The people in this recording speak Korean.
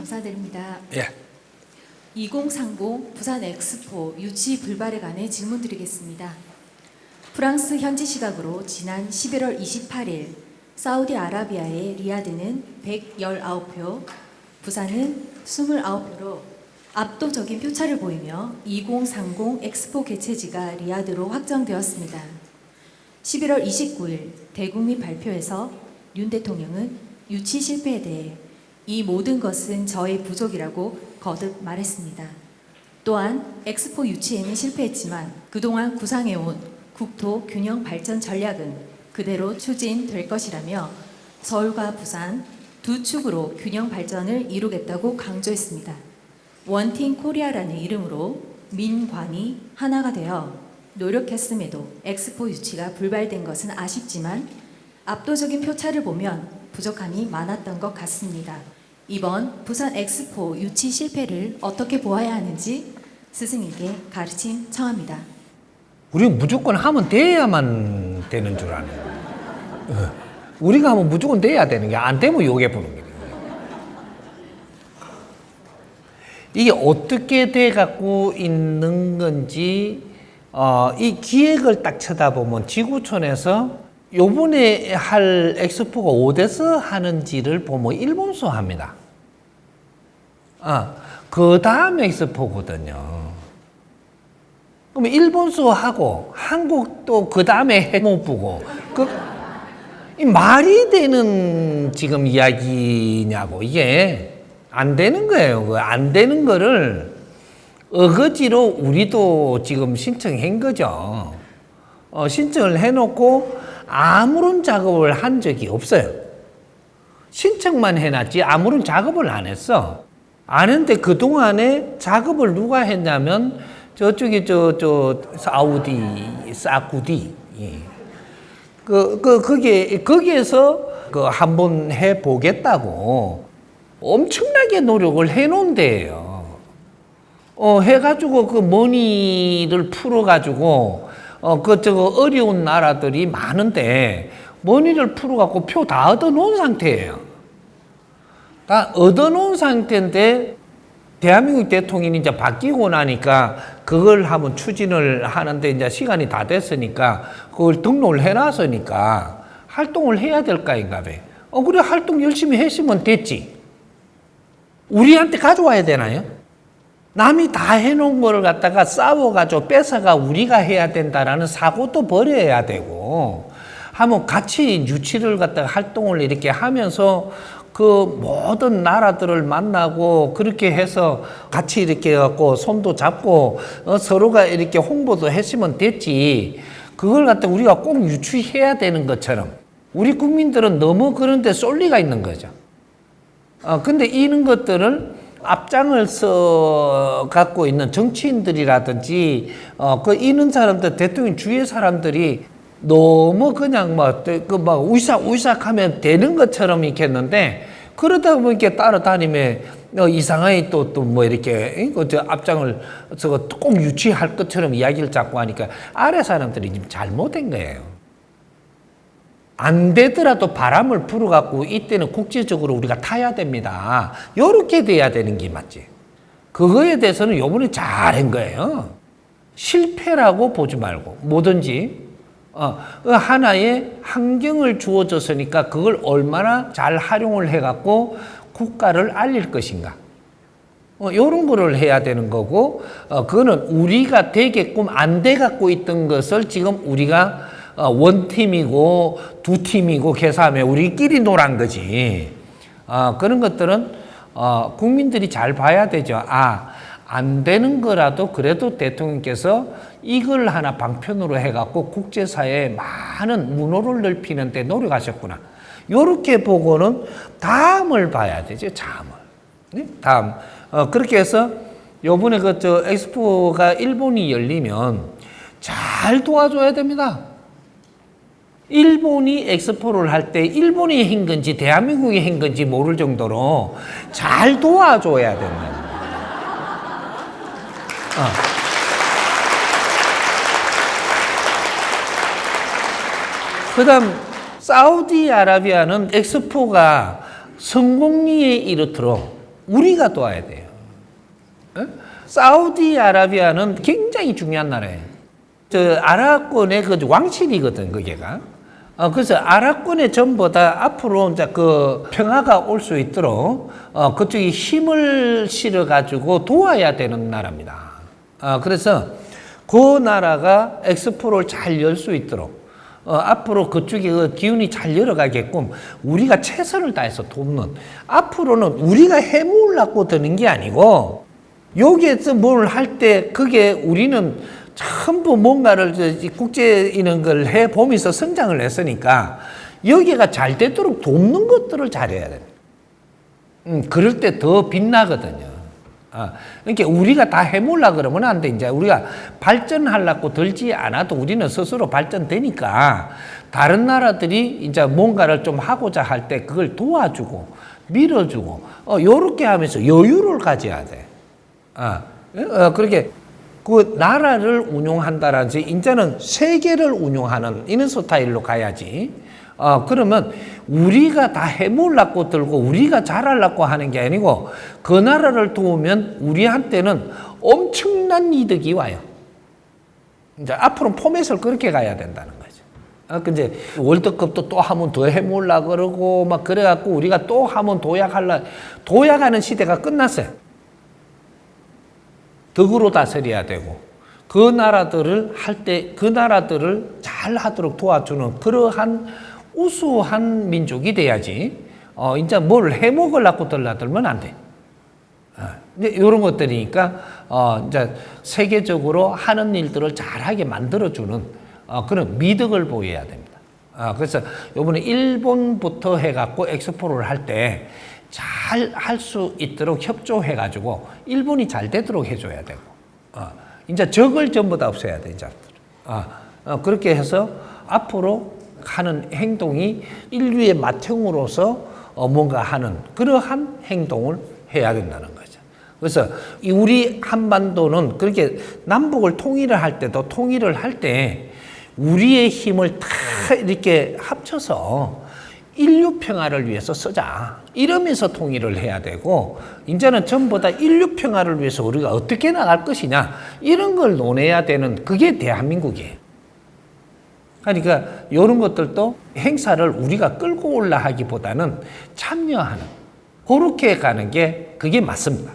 감사드립니다. 예. 2030 부산 엑스포 유치 불발에 관해 질문드리겠습니다. 프랑스 현지 시각으로 지난 11월 28일 사우디아라비아의 리야드는 119표, 부산은 29표로 압도적인 표차를 보이며 2030 엑스포 개최지가 리야드로 확정되었습니다. 11월 29일 대국민 발표에서 윤 대통령은 유치 실패에 대해 이 모든 것은 저의 부족이라고 거듭 말했습니다. 또한 엑스포 유치에는 실패했지만 그동안 구상해온 국토 균형 발전 전략은 그대로 추진될 것이라며 서울과 부산 두 축으로 균형 발전을 이루겠다고 강조했습니다. 원팀 코리아라는 이름으로 민관이 하나가 되어 노력했음에도 엑스포 유치가 불발된 것은 아쉽지만 압도적인 표차를 보면 부족함이 많았던 것 같습니다. 이번 부산 엑스포 유치 실패를 어떻게 보아야 하는지 스승에게 가르침 청합니다. 우리는 무조건 하면 돼야만 되는 줄 아네. 우리가 하면 무조건 돼야 되는 게 안 되면 욕해 보는 거예요. 이게 어떻게 돼 갖고 있는 건지 이 기획을 딱 쳐다보면 지구촌에서 요번에 할 엑스포가 어디서 하는지를 보면 일본서 합니다. 그 다음 엑스포거든요. 그럼 일본서 하고 한국도 그 다음에 못 보고 이 말이 되는 지금 이야기냐고. 이게 안 되는 거예요. 그 안 되는 거를 어거지로 우리도 지금 신청한 거죠. 신청을 해놓고 아무런 작업을 한 적이 없어요. 신청만 해놨지 아무런 작업을 안 했어. 안 했는데 그동안에 작업을 누가 했냐면 저쪽에 사우디. 예. 거기에서 한번 해보겠다고 엄청나게 노력을 해놓은 데예요. 해가지고 그 머니를 풀어가지고 어려운 나라들이 많은데 머니를 풀어갖고 표 다 얻어놓은 상태예요. 다 얻어놓은 상태인데 대한민국 대통령이 이제 바뀌고 나니까 그걸 한번 추진을 하는데 이제 시간이 다 됐으니까 그걸 등록을 해놨으니까 활동을 해야 될까 인가 봐. 그래 활동 열심히 했으면 됐지. 우리한테 가져와야 되나요? 남이 다 해놓은 거를 갖다가 싸워가지고 뺏어가 우리가 해야 된다라는 사고도 버려야 되고 한번 같이 유치를 갖다가 활동을 이렇게 하면서 그 모든 나라들을 만나고 그렇게 해서 같이 이렇게 해갖고 손도 잡고 서로가 이렇게 홍보도 했으면 됐지. 그걸 갖다 우리가 꼭 유치해야 되는 것처럼 우리 국민들은 너무 그런데 쏠 리가 있는 거죠. 근데 이런 것들을 앞장을 서 갖고 있는 정치인들이라든지 이런 사람들 대통령 주위의 사람들이 너무 그냥 우삭우삭하면 되는 것처럼 이렇게 했는데 그러다 보면 이렇게 따라다니면 이상하게 또 뭐 이렇게 앞장을 서고 꼭 유치할 것처럼 이야기를 자꾸 하니까 아래 사람들이 지금 잘못된 거예요. 안 되더라도 바람을 불어갖고 이때는 국제적으로 우리가 타야 됩니다. 이렇게 돼야 되는 게 맞지. 그거에 대해서는 요번에 잘한 거예요. 실패라고 보지 말고 뭐든지 하나의 환경을 주어졌으니까 그걸 얼마나 잘 활용을 해갖고 국가를 알릴 것인가. 이런 거를 해야 되는 거고 그거는 우리가 되게끔 안 돼갖고 있던 것을 지금 우리가 원팀이고 두 팀이고 계산하면 우리끼리 놀란 거지. 그런 것들은 국민들이 잘 봐야 되죠. 안 되는 거라도 그래도 대통령께서 이걸 하나 방편으로 해갖고 국제사회에 많은 문호를 넓히는 데 노력하셨구나. 요렇게 보고는 다음을 봐야 되죠. 다음을. 네? 다음. 그렇게 해서 요번에 엑스포가 일본이 열리면 잘 도와줘야 됩니다. 일본이 엑스포를 할 때 일본이 한 건지 대한민국이 한 건지 모를 정도로 잘 도와줘야 됩니다. 그 다음 사우디아라비아는 엑스포가 성공리에 이르도록 우리가 도와야 돼요. 사우디아라비아는 굉장히 중요한 나라예요. 저 아랍권의 그 왕실이거든, 그게가. 그래서 아랍권의 전부 다 앞으로 이제 그 평화가 올 수 있도록 그쪽에 힘을 실어 가지고 도와야 되는 나라입니다. 그래서 그 나라가 엑스포를 잘 열 수 있도록 앞으로 그쪽에 그 기운이 잘 열어가게끔 우리가 최선을 다해서 돕는, 앞으로는 우리가 해물라고 드는 게 아니고 여기에서 뭘 할 때 그게 우리는 전부 뭔가를 국제 이런 걸 해보면서 성장을 했으니까 여기가 잘 되도록 돕는 것들을 잘해야 돼. 그럴 때 더 빛나거든요. 그러니까 우리가 다 해몰라 그러면 안 돼. 이제 우리가 발전하려고 들지 않아도 우리는 스스로 발전되니까 다른 나라들이 이제 뭔가를 좀 하고자 할 때 그걸 도와주고 밀어주고 요렇게 하면서 여유를 가져야 돼. 그렇게 그 나라를 운용한다라든지 이제는 세계를 운용하는 이런 스타일로 가야지. 그러면 우리가 다 해물라고 들고 우리가 잘하려고 하는 게 아니고 그 나라를 도우면 우리한테는 엄청난 이득이 와요. 이제 앞으로 포맷을 그렇게 가야 된다는 거죠. 근데 월드컵도 또 하면 더 해물라 그러고 막 그래갖고 우리가 또 하면 도약하는 시대가 끝났어요. 덕으로 다스려야 되고 그 나라들을 할 때 그 나라들을 잘 하도록 도와주는 그러한 우수한 민족이 돼야지. 이제 뭘 해먹으려고 들라들면 안 돼. 이제 이런 것들이니까 이제 세계적으로 하는 일들을 잘하게 만들어주는 그런 미덕을 보여야 됩니다. 그래서 이번에 일본부터 해갖고 엑스포를 할 때 잘 할 수 있도록 협조해가지고 일본이 잘 되도록 해줘야 되고, 이제 적을 전부 다 없애야 돼, 이제. 그렇게 해서 앞으로 하는 행동이 인류의 맏형으로서 뭔가 하는 그러한 행동을 해야 된다는 거죠. 그래서 우리 한반도는 그렇게 남북을 통일을 할 때도 통일을 할 때 우리의 힘을 다 이렇게 합쳐서 인류 평화를 위해서 쓰자. 이러면서 통일을 해야 되고, 이제는 전부 다 인류 평화를 위해서 우리가 어떻게 나갈 것이냐, 이런 걸 논해야 되는 그게 대한민국이에요. 그러니까 이런 것들도 행사를 우리가 끌고 올라 하기보다는 참여하는, 그렇게 가는 게 그게 맞습니다.